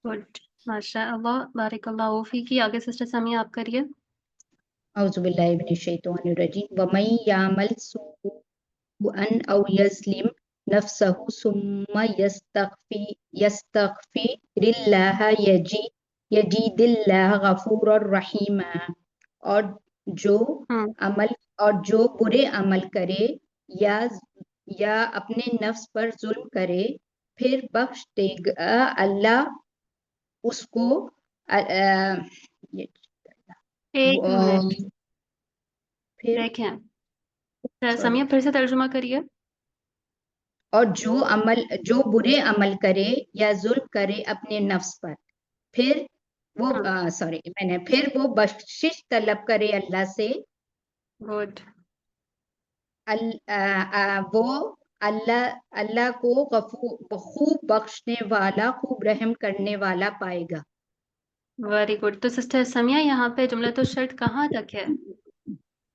گڈ، ماشاء اللہ، بارک اللہ فیکی. آگے سسٹر سمیہ آپ کریے. اعوذ باللہ من الشیطان الرجیم ومن یعمل سوءا او یظلم نفسہ ثم یستغفر اللہ یجد اللہ غفورا رحیما. اور جو برے عمل کرے یا اپنے نفس پر ظلم کرے پھر بخش دے گا اللہ اس کو. ایک منٹ دیکھیں، سمیہ پھر سے ترجمہ کریے. اور جو برے عمل کرے یا ظلم کرے اپنے نفس پر، پھر وہ پھر وہ بخشش طلب کرے اللہ سے. گڈ. وہ اللہ کو خوب بخشنے والا، خوب رحم کرنے والا پائے گا. Very good. تو سسٹر سمیہ یہاں پہ جملہ تو شرط کہاں تک ہے؟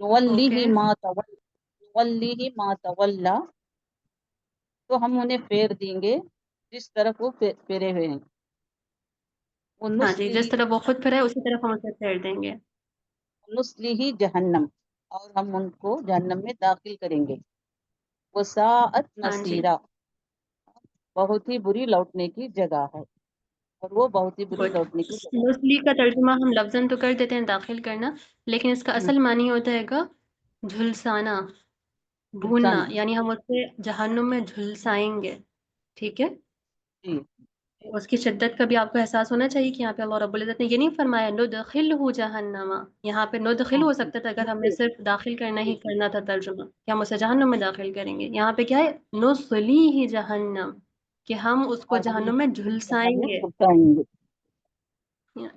نولیہ ما تولا، تو ہم انہیں پھیر دیں گے جس طرف وہ پھیرے ہوئے ہیں، ہاں جی، جس ونصلہ طرح وہ خود پھرا ہے اسی طرف ہم اسے پھیر دیں گے. جہنم، اور ہم ان کو جہنم میں داخل کریں گے. وساعت ہاں جی، مصیرہ، بہت ہی بری لوٹنے کی جگہ ہے، اور وہ بہت ہی بری گڈ. لوٹنے کی جگہ نسلی کا ترجمہ ہم لفظاً تو کر دیتے ہیں داخل کرنا، لیکن اس کا ہے. اصل معنی ہوتا ہے گا جھلسانا، بھوننا، انسان، یعنی ہم اسے جہنم میں جھلسائیں گے. ٹھیک ہے. جی اس کی شدت کا بھی آپ کو احساس ہونا چاہیے کہ یہاں پہ اللہ رب العزت نے یہ نہیں فرمایا ندخلہ جہنم. یہاں پہ ندخل ہاں ہو سکتا تھا اگر ہم نے صرف داخل کرنا ہی کرنا تھا ترجمہ کہ ہم اسے جہنم میں داخل کریں گے. یہاں پہ کیا ہے نصلیہ جہنم، کہ ہم اس کو اور ہم جہنم میں جہنم جھلسائیں میں گے. پہنچائیں گے.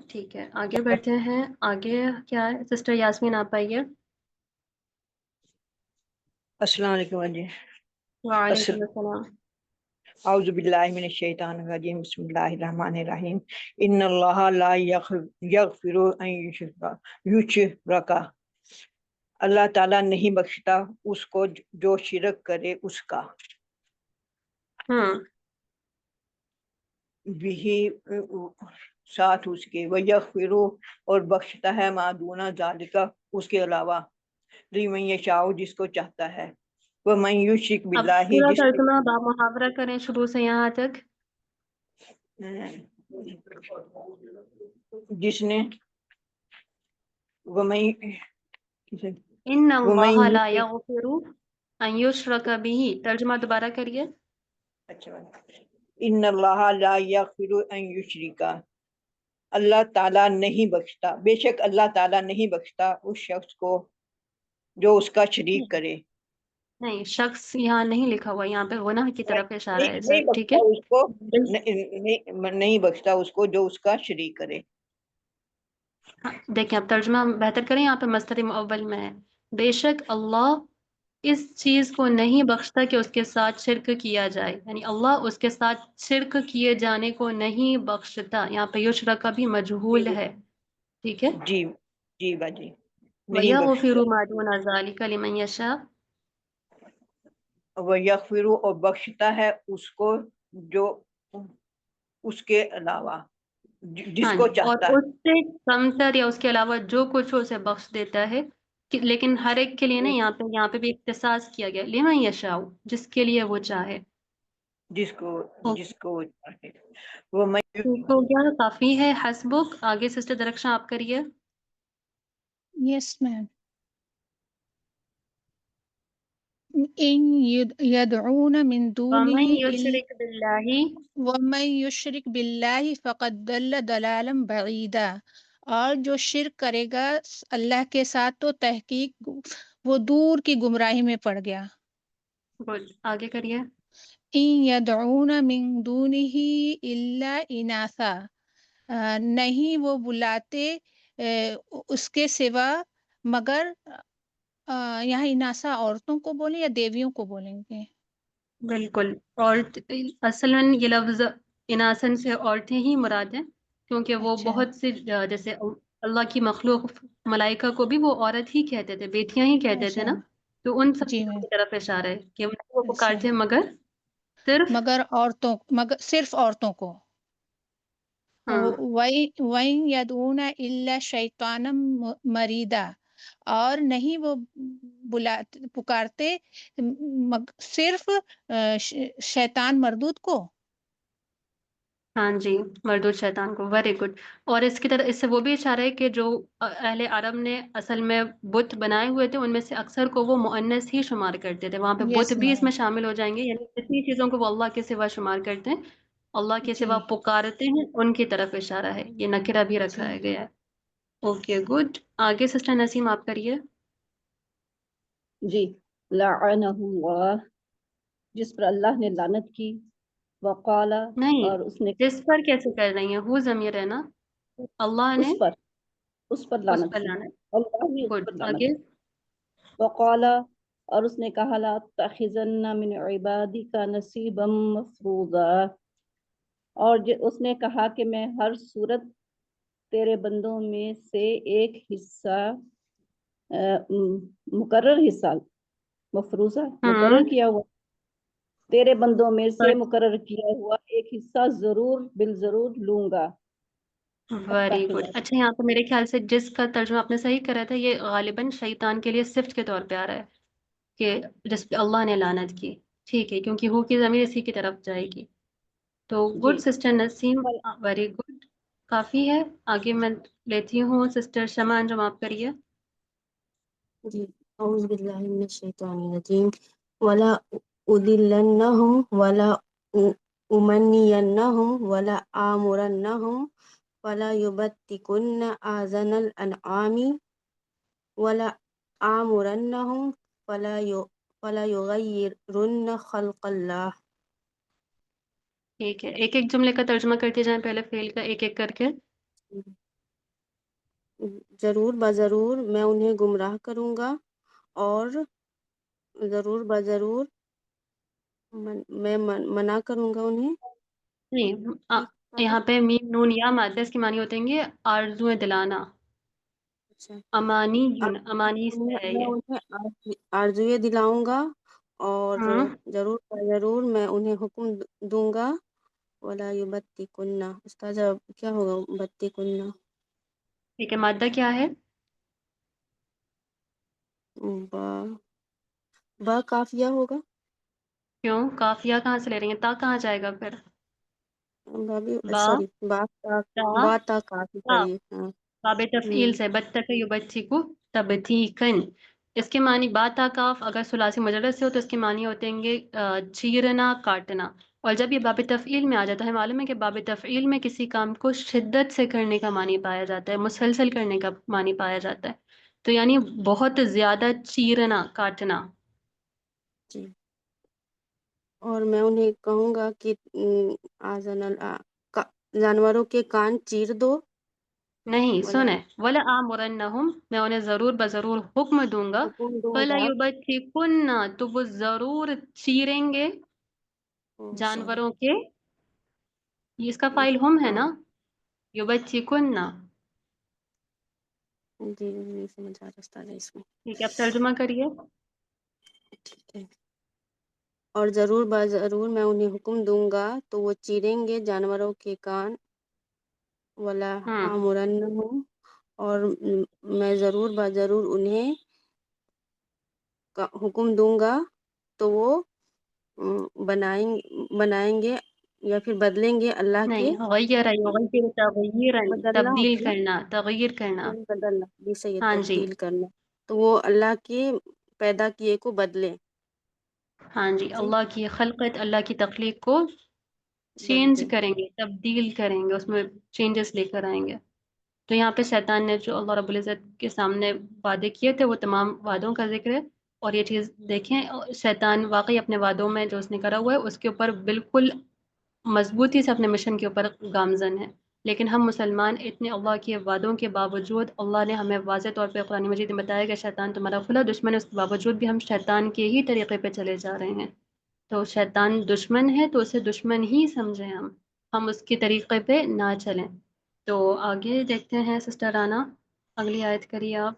ٹھیک ہے، آگے بڑھتے ہیں. آگے کیا ہے سسٹر یاسمین آپ آئیے. السلام علیکم جی. وعلیکم السلام. اعوذ باللہ من الشیطان الرجیم، بسم اللہ الرحمن الرحیم. ان اللہ لا یغفر ان یشرک، اللہ تعالیٰ نہیں بخشتا اس کو جو شرک کرے اس کا. بھی ساتھ اس کے، ویغفر، اور بخشتا ہے ما دون ذالک اس کے علاوہ، لمن یشاء جس کو چاہتا ہے. ومن یشرک اب باللہ پورا ترجمہ با محاورہ کریں شروع سے یہاں تک. جس نے ومن ان اللہ لا یشرک، یغفر ان یشرک به، ترجمہ دوبارہ کریے. اچھا، ان اللہ لا یغفر ان یشرک، اللہ تعالیٰ نہیں بخشتا، بے شک اللہ تعالیٰ نہیں بخشتا اس شخص کو جو اس کا شریک کرے. نہیں، شخص یہاں نہیں لکھا ہوا، یہاں پہ گناہ کی طرف اشارہ ہے نہیں صرف. ٹھیک بخشتا ہے. اس کو، نہیں بخشتا اس کو جو اس کا شریک کرے. دیکھیں اب ترجمہ بہتر کریں. یہاں پہ مصدر مؤول میں ہے بے شک اللہ اس چیز کو نہیں بخشتا کہ اس کے ساتھ شرک کیا جائے، یعنی اللہ اس کے ساتھ شرک کیے جانے کو نہیں بخشتا. یہاں پہ یشرک کا بھی مجہول ہے. ٹھیک ہے. جی جی باجی، نہیں وَيَغْفِرُ بخشتا. مَا دُونَ ذَلِكَ لِمَن يَشَاءُ، وَيَغْفِرُ، اور بخشتا ہے اس کو جو اس کے علاوہ، جس ہاں کو جی، اور چاہتا اس سے کمتر یا اس کے علاوہ جو کچھ ہو اسے بخش دیتا ہے. لیکن ہر ایک کے لیے ہے، نہیں، یہاں پہ بھی اختصاص کیا گیا لِمَن يَشَاءُ، جس کے لیے وہ چاہے. جس کو وہ چاہے. ٹھیک ہو گیا، کافی ہے. حسبک. آگے سسٹر درخشاں آپ کریے. یس میم. ان يدعون من دونه وَمَن يُشْرِكْ بِاللَّهِ، ومن يشرك بالله فقد ضل ضلالا بعيدا، اور جو شرک کرے گا اللہ کے ساتھ تو تحقیق وہ دور کی گمراہی میں پڑ گیا. گڈ، آگے کریے. ان يدعون من دونه الا اناثا، نہیں وہ بلاتے اس کے سوا مگر یہاں اناسا عورتوں کو بولیں یا دیویوں کو بولیں گے؟ بالکل. اور اصل میں یہ لفظ اناسن سے عورتیں ہی مراد ہیں، کیونکہ وہ اچھا بہت سے جیسے اللہ کی مخلوق ملائکہ کو بھی وہ عورت ہی کہتے تھے، بیٹیاں ہی کہتے تھے اچھا نا. تو ان سب جی چیزوں میم. کی طرف اشارہ ہے کہ وہ اچھا، پکارتے ہیں مگر صرف. مگر صرف عورتوں کو. ہاں وَإِن يَدْعُونَ إِلَّا شَيْطَانًا مَرِيدًا، اور نہیں وہ پکارتے صرف شیطان مردود کو. ہاں جی، مردود شیطان کو. Very good. اور اس کی طرح اس سے وہ بھی اشارہ ہے کہ جو اہل عرب نے اصل میں بت بنائے ہوئے تھے ان میں سے اکثر کو وہ مؤنث ہی شمار کرتے تھے. وہاں پہ بت یس بھی اس میم. میں شامل ہو جائیں گے، یعنی جتنی چیزوں کو وہ اللہ کے سوا شمار کرتے ہیں، اللہ کے جی سوا پکارتے ہیں، ان کی طرف اشارہ ہے. یہ نکرہ بھی رکھا جی گیا ہے. Okay good. آگے سسٹر نسیم آپ کریے. جی. لعنہ اللہ، جس پر اللہ نے لعنت کی. وقال، نہیں، اور اس نے جس پر کیسے کر رہی ہیں؟ ہو ضمیر ہے نا، اللہ نے اس پر اس لعنت پر کی، لانا ہے. اللہ نے اس گڈ. پر لعنت آگے. کی. وقال، اور اس نے کہا لا تتخذن من عبادک نصیبا مفروضا، اور اس نے کہا کہ میں ہر صورت تیرے بندوں میں سے ایک حصہ مقرر حصہ مفروضہ مقرر کیا ہوا، تیرے بندوں میں سے مقرر کیا ہوا ایک حصہ ضرور بالضرور لوں گا۔ Very good. اچھا یہاں پہ میرے خیال سے جس کا ترجمہ آپ نے صحیح کرا تھا یہ غالباً شیطان کے لیے صفت کے طور پہ آ رہا ہے کہ جس پہ اللہ نے لعنت کی، ٹھیک ہے، کیونکہ ہو کی ضمیر اسی کی طرف جائے گی۔ تو گڈ سسٹر نسیم، ویری گڈ، کافی ہے۔ آگے میں لیتی ہوں سسٹر شمع، انجم آپ کریے۔ جی اعوذ باللہ من الشیطان الرجیم ولا اضلنہم ولا امنینہم ولا آمرنہم ولا یبتکن آذان الانعام ولا آمرنہم فلا یغیرن خلق اللہ۔ ٹھیک ہے، ایک ایک جملے کا ترجمہ کرتے جائیں، پہلے فعل کا ایک ایک کر کے۔ ضرور بضرور میں انہیں گمراہ کروں گا، اور ضرور بضرور میں منع کروں گا انہیں۔ نہیں، یہاں پہ میم نون یا مادہ اس کے معنی ہوتے ہیں گے آرزویں دلانا، امانی امانی سے ہے میں یہ۔ انہیں آرزوئے دلاؤں گا، اور ضرور ضرور میں انہیں حکم دوں گا۔ ولا یبتکن، اس کا جب کیا ہوگا؟ بتکن، ٹھیک ہے، مادہ کیا ہے؟ با کافیہ ہوگا۔ کیوں کافیہ کہاں سے لے رہی ہیں؟ تا کہاں جائے گا پھر؟ با سوری، با تا کافی کریے، ہاں۔ باب تفعیل سے بتک یبتکو تبتیکن، اس کے معنی با تا کاف اگر ثلاثی مجرد سے ہو تو اس کے معنی ہوتے ہیں گے چیرنا، کاٹنا۔ اور جب یہ باب تفعیل میں آ جاتا ہے، معلوم ہے کہ باب تفعیل میں کسی کام کو شدت سے کرنے کا معنی پایا جاتا ہے، مسلسل کرنے کا معنی پایا جاتا ہے، تو یعنی بہت زیادہ چیرنا، کاٹنا۔ جی، اور میں انہیں کہوں گا کہ جانوروں کے کان چیر دو۔ نہیں سنیں، ولا آمرنہم، میں انہیں ضرور بضرور حکم دوں گا، حکم دوں فلا گا، یبتکن، تو وہ ضرور چیریں گے جانوروں کے، یہ اس کا فاعل ہم ہے نا، یبتکن۔ جی نہیں سمجھ آ رہا ہے اس میں۔ ٹھیک ہے، اب ترجمہ کریے۔ ٹھیک ہے، اور ضرور بضرور میں انہیں حکم دوں گا تو وہ چیریں گے جانوروں کے کان، ولا آمرنہم، اور میں ضرور بضرور انہیں حکم دوں گا تو وہ بنائیں گے یا پھر بدلیں گے اللہ کے، نہیں، غیر یغیر تغییرا، بدلنا تبدیل ہوتا کرنا، تغیر کرنا۔ ہے، بدلنا بھی صحیح ہے، ہاں جی، تبدیل کرنا، تو وہ اللہ کے پیدا کیے کو بدلے۔ ہاں جی، اللہ کی خلقت، اللہ کی تخلیق کو چینج بدلے، کریں گے، تبدیل کریں گے، اس میں چینجز لے کر آئیں گے۔ تو یہاں پہ شیطان نے جو اللہ رب العزت کے سامنے وعدے کیے تھے وہ تمام وعدوں کا ذکر ہے، اور یہ چیز دیکھیں شیطان واقعی اپنے وعدوں میں جو اس نے کرا ہوا ہے اس کے اوپر بالکل مضبوطی سے اپنے مشن کے اوپر گامزن ہے، لیکن ہم مسلمان اتنے اللہ کے وعدوں کے باوجود، اللہ نے ہمیں واضح طور پہ قرآن مجید میں بتایا کہ شیطان تمہارا کھلا دشمن ہے، اس کے باوجود بھی ہم شیطان کے ہی طریقے پہ چلے جا رہے ہیں۔ تو شیطان دشمن ہے تو اسے دشمن ہی سمجھیں، ہم اس کے طریقے پہ نہ چلیں۔ تو آگے دیکھتے ہیں سسٹر رانا، اگلی آیت کریے آپ۔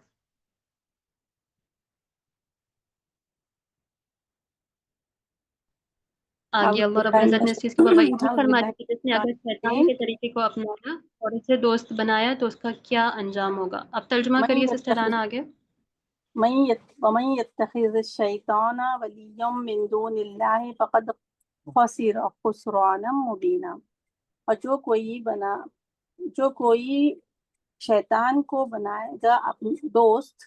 آگے اللہ رب العزت نے اس چیز کے اوپر وعید فرما دی کہ جس نے اگر شیطان کے طریقے کو اپنایا اور اسے دوست بنایا تو اس کا کیا انجام ہوگا۔ اب ترجمہ کریے سسٹر رانا آگے۔ ومن يتخذ الشيطان وليا من دون الله فقد خسر خسرانا مبینا، اور جو کوئی شیطان کو بنائے گا اپنا دوست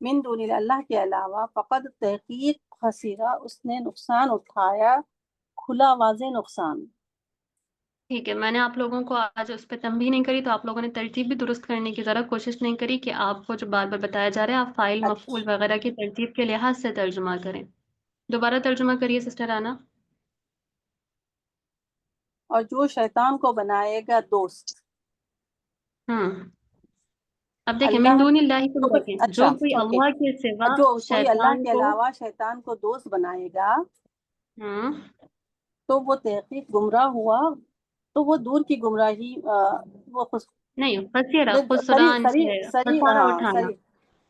من دون اللہ کے علاوہ، فقد تحقیق خسرا، اس نے نقصان اٹھایا، کھلا واضح نقصان۔ ٹھیک ہے، میں نے آپ لوگوں کو آج اس پہ تنبیہ نہیں کری تو آپ لوگوں نے ترتیب بھی درست کرنے کی ذرا کوشش نہیں کری کہ آپ کو جو بار بار بتایا جا رہا ہے آپ فاعل مفعول وغیرہ کی ترتیب کے لحاظ سے ترجمہ کریں۔ دوبارہ ترجمہ کریے سسٹر رانا۔ اور جو شیطان کو بنائے گا دوست، اب دیکھیں من دون اللہ کو دیکھیں، جو کوئی اوکے، اللہ کے سوا جو کوئی اللہ شیطان کے کو علاوہ شیطان کو دوست بنائے گا تو وہ تحقیق گمراہ ہوا، تو وہ دور کی گمراہی، وہ نہیں، خسرہ خسران سے خسارہ اٹھانا۔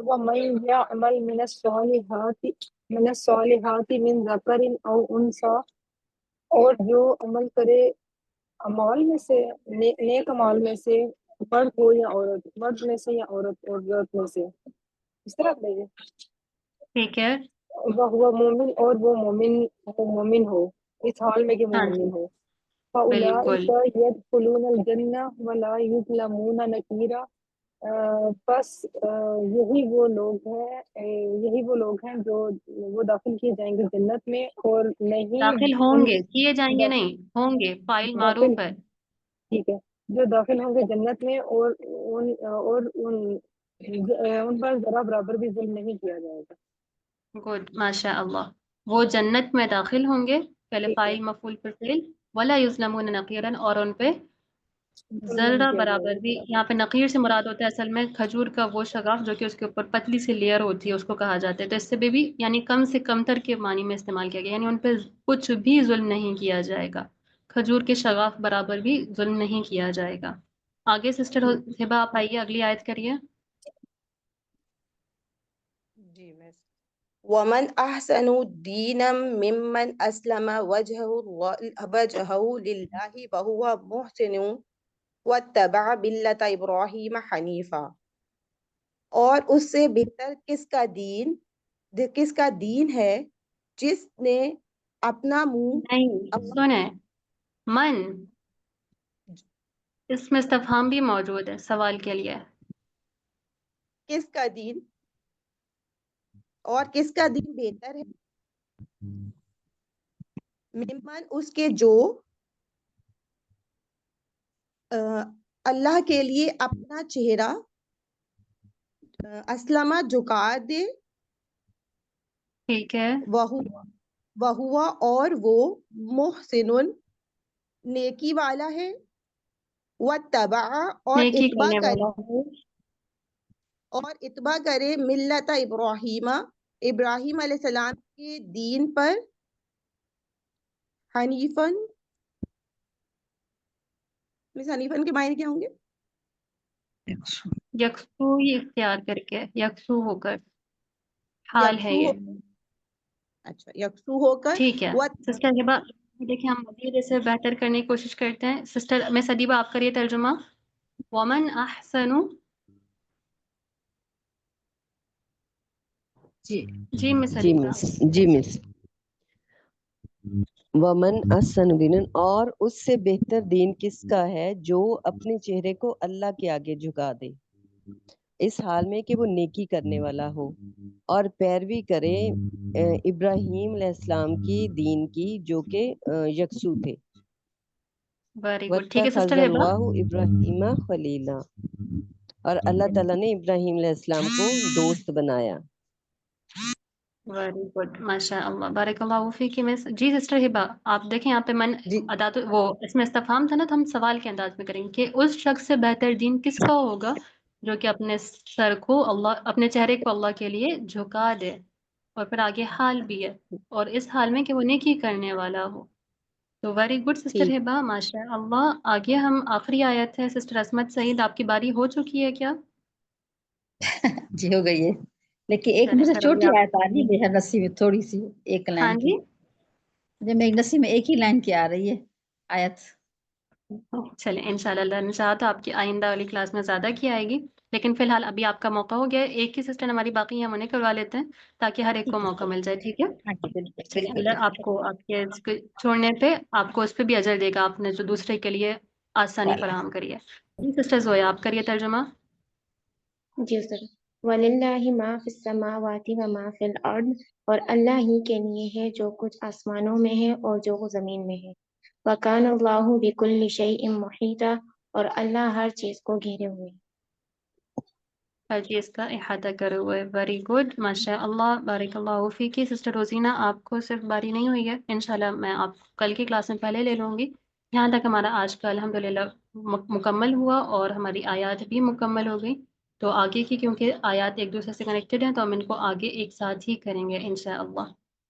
ومن يعمل من الصالحات من ذکر او انثى، اور جو عمل کرے اعمال میں سے نیک اعمال میں سے، مرد ہو یا عورت، مرد میں سے یا عورت میں سے، اس طرح پڑھیے. ٹھیک ہے. وہ مومن، اور وہ مومن ہو، اس حال میں کہ وہ ہاں جی مومن ہو. بالکل. فَأُولَٰئِكَ يَدْخُلُونَ الْجَنَّةَ وَلَا يُظْلَمُونَ نَقِيرًا. بس یہی وہ لوگ ہیں جو وہ داخل کیے جائیں گے جنت میں، اور نہیں داخل ہوں ان گے، کیے جائیں گے نہیں، ہوں گے، فاعل داخل، معروف ہے. ٹھیک ہے، جو داخل ہوں گے جنت میں، ان پر ذرا برابر بھی ظلم نہیں کیا جائے گا. گڈ ماشاء اللہ. وہ جنت میں داخل ہوں گے، پہلے ٹھیک ہے، فاعل مفعول پر فعل، ولا یظلمون نقیرا، اور ان پہ ظلم نہیں ذرہ کیا جائے برابر گا. بھی. یہاں پہ نقیر سے مراد ہوتا ہے اصل میں کھجور کا وہ شگاف جو کہ اس کے اوپر پتلی سی لیئر ہوتی ہے، اس کو کہا جاتا ہے. تو اس سے بھی یعنی کم سے کم تر کے معنی میں استعمال کیا گیا، یعنی ان پہ کچھ بھی ظلم نہیں کیا جائے گا، کھجور کے شگاف برابر بھی ظلم نہیں کیا جائے گا. آگے سسٹر ہبہ آپ آئیے، اگلی آیت کریے. جی مس. ومن احسن دینا ممن اسلم وجهه لله وهو محسن واتبع ملت ابراہیم حنیفا. اور اس سے بہتر کس کا دین ہے جس نے اپنا منہ نہیں سنیں، من اس میں استفہام بھی موجود ہے سوال کے لیے. کس کا دین، اور کس کا دین بہتر ہے؟ ممن اس کے جو اللہ کے لیے اپنا چہرہ اسلمہ جھکا دے. ٹھیک ہے. وہوا اور وہ محسن نیکی والا ہے، واتبع اور نیکی اتباع کرنے کرے، والا ہے. اور اتباع کرے ملت ابراہیم علیہ السلام کے دین پر، حنیفن. مس حنیفن کے معنی کیا ہوں گے؟ یکسو ہی اختیار کر کے، یکسو ہو کر، حال ہے یکسو یہ. اچھا، یکسو ہو کر. ٹھیک ہے سسٹر ہبہ، دیکھیں ہم مزید اسے بہتر کرنے کی کوشش کرتے ہیں. سسٹر میں ادیبہ آپ کریے ترجمہ. ومن احسن. جی مس جی ادیبہ. مس. جی مس. ومن احسن دینا، اور اس سے بہتر دین کس کا ہے جو اپنے چہرے کو اللہ کے آگے جھکا دے، اس حال میں کہ وہ نیکی کرنے والا ہو، اور پیروی کرے ابراہیم علیہ السلام کی دین کی جو کہ یکسو تھے. Very good. ٹھیک ہے وَاتَّخَذَ سسٹر ہبہ. اللَّهُ إِبْرَاهِيمَ خَلِيلًا، اور اللہ تعالیٰ نے ابراہیم علیہ السلام کو دوست بنایا. ویری گڈ ماشاء اللہ، بارک اللہ فیک. جی سسٹر ہبہ آپ دیکھیں یہاں پہ من جی ادات وہ اس میں استفہام تھا نا، تو ہم سوال کے انداز میں کریں گے کہ اس شخص سے بہتر دین کس کا ہوگا جو کہ اپنے سر کو اللہ، اپنے چہرے کو اللہ کے لیے جھکا دے، اور پھر آگے حال بھی ہے، اور اس حال میں کہ وہ نیکی کرنے والا ہو. تو ویری گڈ سسٹر ٹھیک. ہبہ ماشاء اللہ. آگے ہم آخری آیت ہے سسٹر عصمت سعید، آپ کی باری ہو چکی ہے کیا؟ جی ہو گئی ہے، لیکن ایک چلے مجھے پھر ابھی چھوٹی آپ. آیت آ رہی ہے میرے نصیب میں، تھوڑی سی ایک ہاں لائن کی. جی مجھے میرے نصیب میں ایک ہی لائن کی آ رہی ہے آیت. چلیں انشاءاللہ اللہ نے چاہا تو آپ کی آئندہ والی کلاس میں زیادہ کی آئے گی، لیکن فی الحال ابھی آپ کا موقع ہو گیا ہے. ایک ہی سسٹر ہماری باقی ہیں، ہم انہیں کروا لیتے ہیں تاکہ ہر ایک کو ٹھیک ہے موقع چلو. مل جائے. ٹھیک ہے ہاں جی بالکل چلیے، بالکل اللہ آپ بالکل. کو آپ کے اس کو چھوڑنے پہ آپ کو اس پہ بھی اجر دے گا، آپ نے جو دوسرے کے لیے آسانی چلو. فراہم کری ہے. جی سسٹر زویا آپ کریے ترجمہ. جی سر. وَلِلَّهِ مَا فِي السَّمَاوَاتِ وَمَا فِي الْأَرْضِ، اور اللہ ہی کے لیے ہے جو کچھ آسمانوں میں ہے اور جو کچھ زمین میں ہے. وَكَانَ اللَّهُ بِكُلِّ شَيْءٍ مُحِيطًا، اور اللہ ہر چیز کو گھیرے ہوئے. ہر چیز کا احاطہ کرے ہوئے. ویری گڈ ماشاء اللہ، بارک اللہ فیکی. سسٹر روزینہ آپ کو صرف باری نہیں ہوئی ہے، انشاءاللہ میں آپ کل کی کلاس میں پہلے لے لوں گی. یہاں تک ہمارا آج کا الحمدللہ مکمل ہوا اور ہماری آیات بھی مکمل ہو گئی. تو آگے کی کیونکہ آیات ایک دوسرے سے کنیکٹڈ ہیں تو ہم ان کو آگے ایک ساتھ ہی کریں گے انشاءاللہ.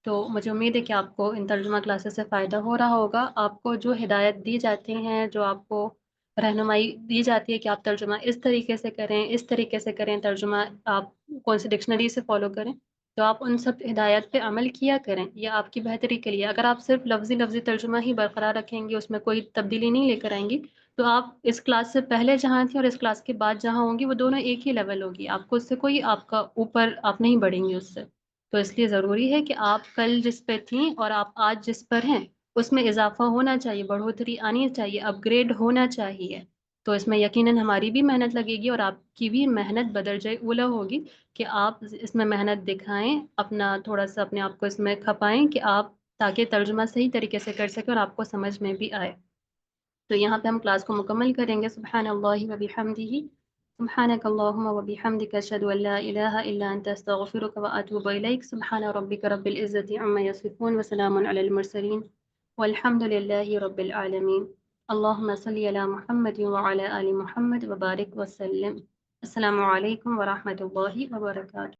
تو مجھے امید ہے کہ آپ کو ان ترجمہ کلاسز سے فائدہ ہو رہا ہوگا. آپ کو جو ہدایت دی جاتی ہیں، جو آپ کو رہنمائی دی جاتی ہے کہ آپ ترجمہ اس طریقے سے کریں، اس طریقے سے کریں، ترجمہ آپ کون سی ڈکشنری سے فالو کریں، تو آپ ان سب ہدایت پہ عمل کیا کریں، یہ آپ کی بہتری کے لیے۔ اگر آپ صرف لفظی ترجمہ ہی برقرار رکھیں گے، اس میں کوئی تبدیلی نہیں لے کر آئیں گی، تو آپ اس کلاس سے پہلے جہاں تھیں اور اس کلاس کے بعد جہاں ہوں گی وہ دونوں ایک ہی لیول ہوگی، آپ کو اس سے کوئی آپ کا اوپر آپ نہیں بڑھیں گی اس سے۔ تو اس لیے ضروری ہے کہ آپ کل جس پہ تھیں اور آپ آج جس پر ہیں اس میں اضافہ ہونا چاہیے، بڑھوتری آنی چاہیے، اپ گریڈ ہونا چاہیے۔ تو اس میں یقیناً ہماری بھی محنت لگے گی اور آپ کی بھی محنت بدرجہ اولا ہوگی کہ آپ اس میں محنت دکھائیں، اپنا تھوڑا سا اپنے آپ کو اس میں کھپائیں کہ آپ تاکہ ترجمہ صحیح طریقے سے کر سکیں اور آپ کو سمجھ میں بھی آئے۔ تو یہاں پہ ہم کلاس کو مکمل کریں گے۔ سبحان اللہ و بحمدہ، سبحانک اللہم و بحمدک، اشہد ان لا الہ الا انت، استغفرک و اتوب الیک۔ سبحان ربک رب العزۃ عما یصفون وسلام علی المرسلین والحمد للہ رب العالمین۔ اللہم صلی علی محمد وعلی آل محمد وبارک وسلم۔ السلام علیکم ورحمۃ اللہ وبرکاتہ۔